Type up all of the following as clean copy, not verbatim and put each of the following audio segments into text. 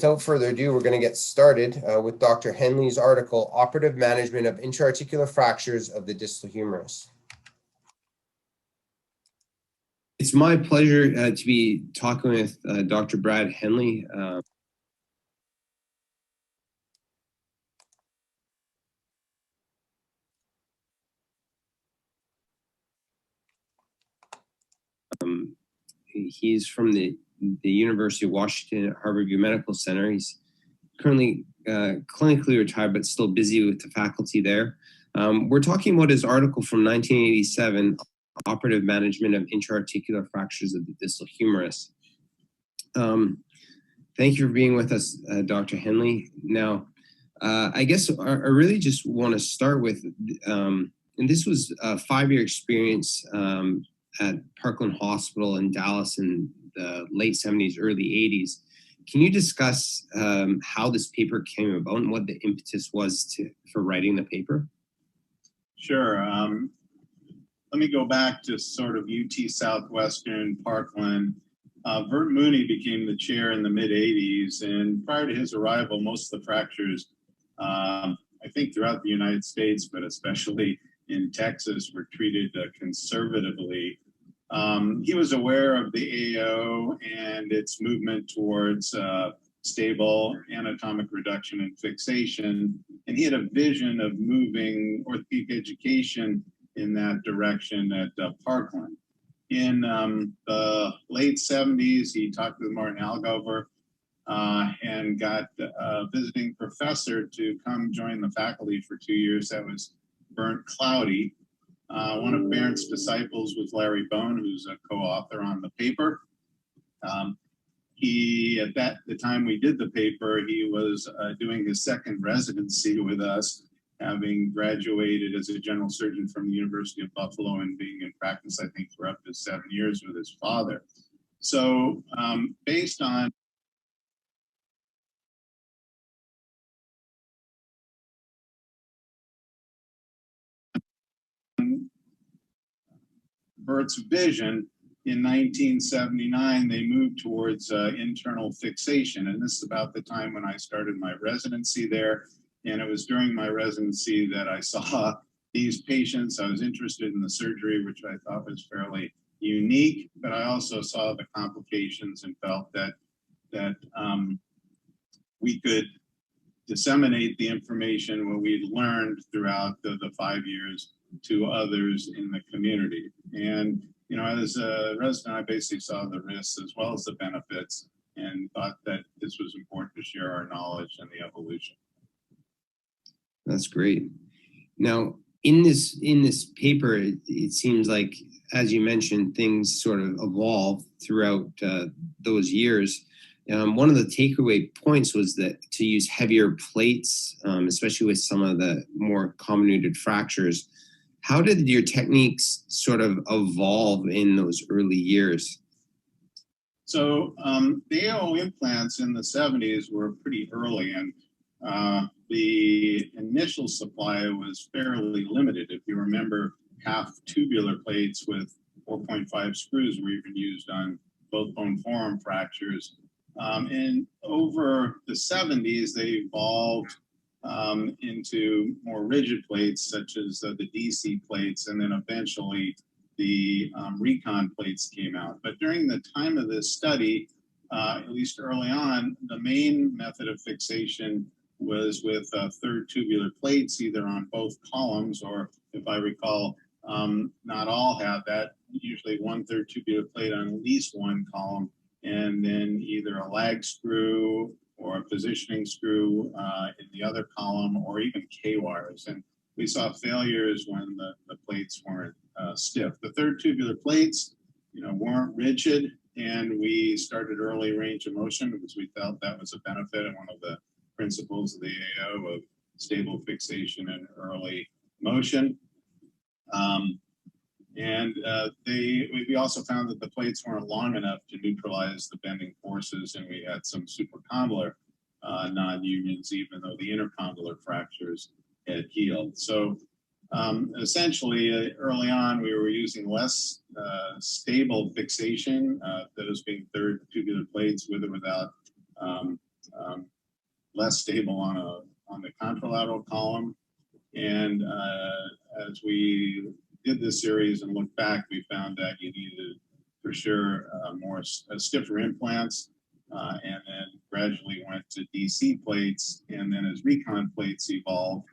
without further ado, we're going to get started with Dr. Henley's article, Operative Management of Intra-Articular Fractures of the Distal Humerus. It's my pleasure to be talking with Dr. Brad Henley. He's from the University of Washington at Harborview Medical Center. He's currently clinically retired, but still busy with the faculty there. We're talking about his article from 1987, Operative Management of Intra-Articular Fractures of the Distal Humerus. Thank you for being with us, Dr. Henley. Now, I guess I really just want to start with, and this was a 5-year experience at Parkland Hospital in Dallas in the late 70s, early 80s. Can you discuss how this paper came about and what the impetus was for writing the paper? Sure. Let me go back to sort of UT Southwestern, Parkland. Bert Mooney became the chair in the mid-80s, and prior to his arrival, most of the fractures, I think throughout the United States, but especially in Texas, were treated conservatively. He was aware of the AO and its movement towards stable anatomic reduction and fixation, and he had a vision of moving orthopedic education in that direction at Parkland. In the late 70s, he talked with Martin Algover and got a visiting professor to come join the faculty for 2 years. That was Bernd Cloudy. One of Bernd's disciples was Larry Bone, who's a co-author on the paper. At the time we did the paper, he was doing his second residency with us, having graduated as a general surgeon from the University of Buffalo and being in practice, I think, for up to 7 years with his father. So based on Bert's vision, in 1979, they moved towards internal fixation. And this is about the time when I started my residency there. And it was during my residency that I saw these patients. I was interested in the surgery, which I thought was fairly unique, but I also saw the complications and felt that we could disseminate the information what we'd learned throughout the 5 years to others in the community. And you know, as a resident, I basically saw the risks as well as the benefits and thought that this was important to share our knowledge and the evolution. That's great. Now, in this paper, it seems like, as you mentioned, things sort of evolve throughout those years. One of the takeaway points was that to use heavier plates, especially with some of the more comminuted fractures. How did your techniques sort of evolve in those early years? So the AO implants in the 70s were pretty early, and the initial supply was fairly limited. If you remember, half tubular plates with 4.5 screws were even used on both bone forearm fractures. And over the 70s, they evolved into more rigid plates, such as the DC plates, and then eventually the recon plates came out. But during the time of this study, at least early on, the main method of fixation was with third tubular plates, either on both columns, or if I recall, not all have that, usually 1/3 tubular plate on at least one column, and then either a lag screw or a positioning screw in the other column, or even K-wires. And we saw failures when the plates weren't stiff. The third tubular plates, weren't rigid, and we started early range of motion because we felt that was a benefit, and one of the principles of the AO of stable fixation and early motion. We also found that the plates weren't long enough to neutralize the bending forces, and we had some supracondylar non-unions, even though the intercondylar fractures had healed. So essentially, early on, we were using less stable fixation, those being third tubular plates with or without less stable on the contralateral column. And as we did this series and looked back, we found that you needed for sure more stiffer implants, and then gradually went to DC plates. And then as recon plates evolved,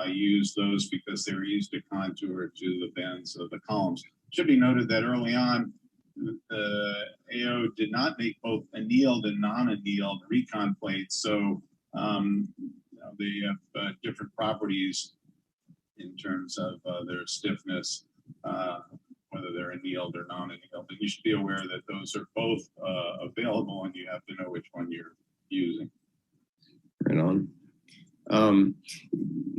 used those because they were used to contour to the bends of the columns. It should be noted that early on, the AO did not make both annealed and non-annealed recon plates. So they have different properties in terms of their stiffness, whether they're annealed or non-annealed. And you should be aware that those are both available, and you have to know which one you're using. Right on.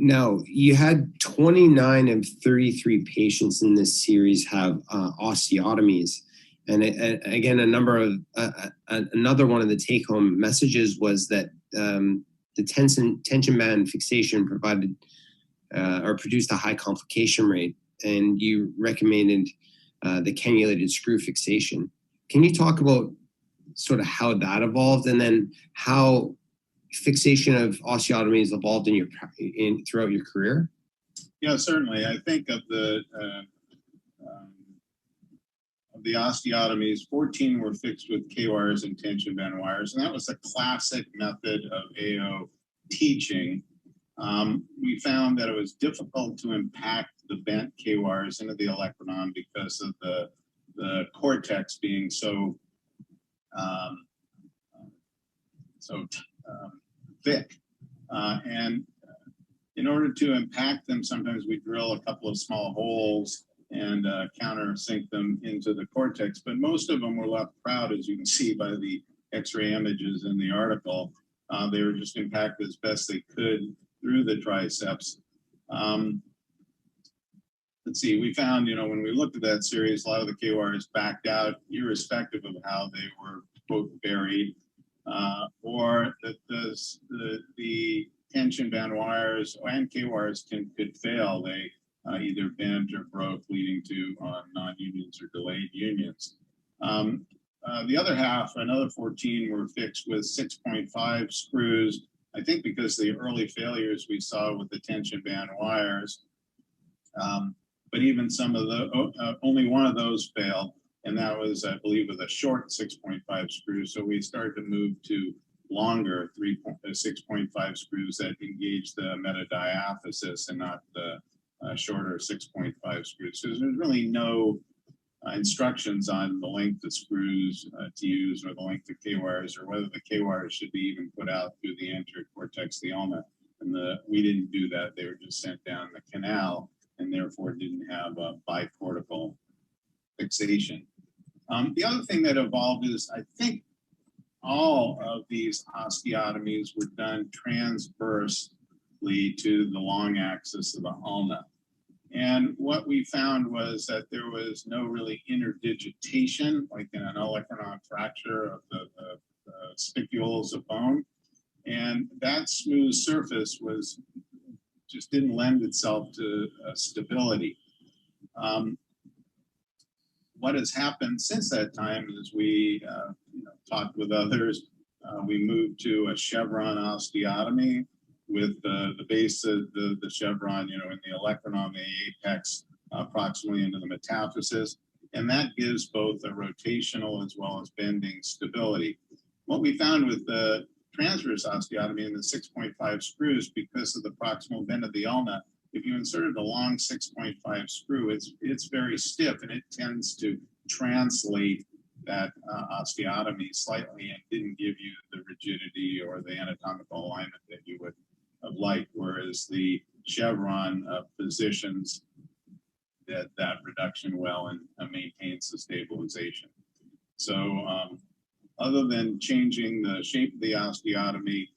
Now, you had 29 of 33 patients in this series have osteotomies. And again, another one of the take-home messages was that the tension band fixation provided or produced a high complication rate, and you recommended the cannulated screw fixation. Can you talk about sort of how that evolved, and then how fixation of osteotomies evolved throughout your career? Yeah, certainly. I think of the osteotomies, 14 were fixed with K-wires and tension band wires, and that was a classic method of AO teaching. We found that it was difficult to impact the bent K-wires into the olecranon because of the cortex being so thick. And in order to impact them, sometimes we drill a couple of small holes and countersink them into the cortex. But most of them were left proud, as you can see by the X-ray images in the article. They were just impacted as best they could through the triceps. Let's see, we found, when we looked at that series, a lot of the K-wires backed out, irrespective of how they were, quote, buried, or that the tension band wires and K-wires could fail. They either bent or broke, leading to non-unions or delayed unions. The other half, another 14, were fixed with 6.5 screws, I think because the early failures we saw with the tension band wires. But even some of only one of those failed, and that was, I believe, with a short 6.5 screw. So we started to move to longer 6.5 screws that engage the metadiaphysis and not the shorter 6.5 screws. So there's really no instructions on the length of screws to use, or the length of K-wires, or whether the K-wires should be even put out through the anterior cortex, the ulna. And we didn't do that. They were just sent down the canal, and therefore didn't have a bicortical fixation. The other thing that evolved is, I think all of these osteotomies were done transversely to the long axis of the ulna. And what we found was that there was no really interdigitation, like in an olecranon fracture of the spicules of bone. And that smooth surface just didn't lend itself to stability. What has happened since that time is we talked with others. We moved to a chevron osteotomy with the base of the chevron, in the olecranon, the apex, proximally into the metaphysis. And that gives both a rotational as well as bending stability. What we found with the transverse osteotomy and the 6.5 screws, because of the proximal bend of the ulna, if you inserted a long 6.5 screw, it's very stiff, and it tends to translate that osteotomy slightly and didn't give you the rigidity or the anatomical alignment that you would have liked, whereas the chevron positions that reduction well and maintains the stabilization. So other than changing the shape of the osteotomy,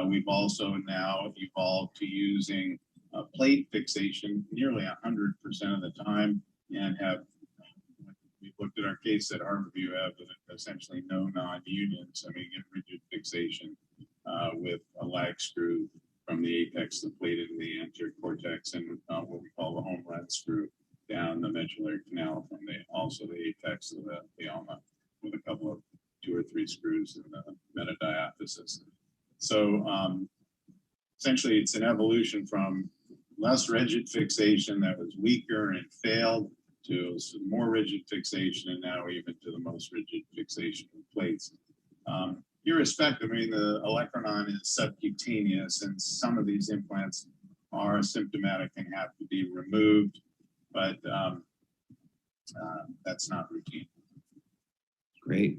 we've also now evolved to using plate fixation nearly 100% of the time, and we've looked at our case at Harborview, have essentially no non-unions. I mean, rigid fixation with a lag screw from the apex of the plate into the anterior cortex, and what we call the home run screw down the medullary canal from also the apex of the ulna, with a couple of 2 or 3 screws in the metadiaphysis. So essentially, it's an evolution from less rigid fixation that was weaker and failed to some more rigid fixation, and now even to the most rigid fixation with plates. Irrespective, I mean, the olecranon is subcutaneous, and some of these implants are symptomatic and have to be removed, but that's not routine. Great.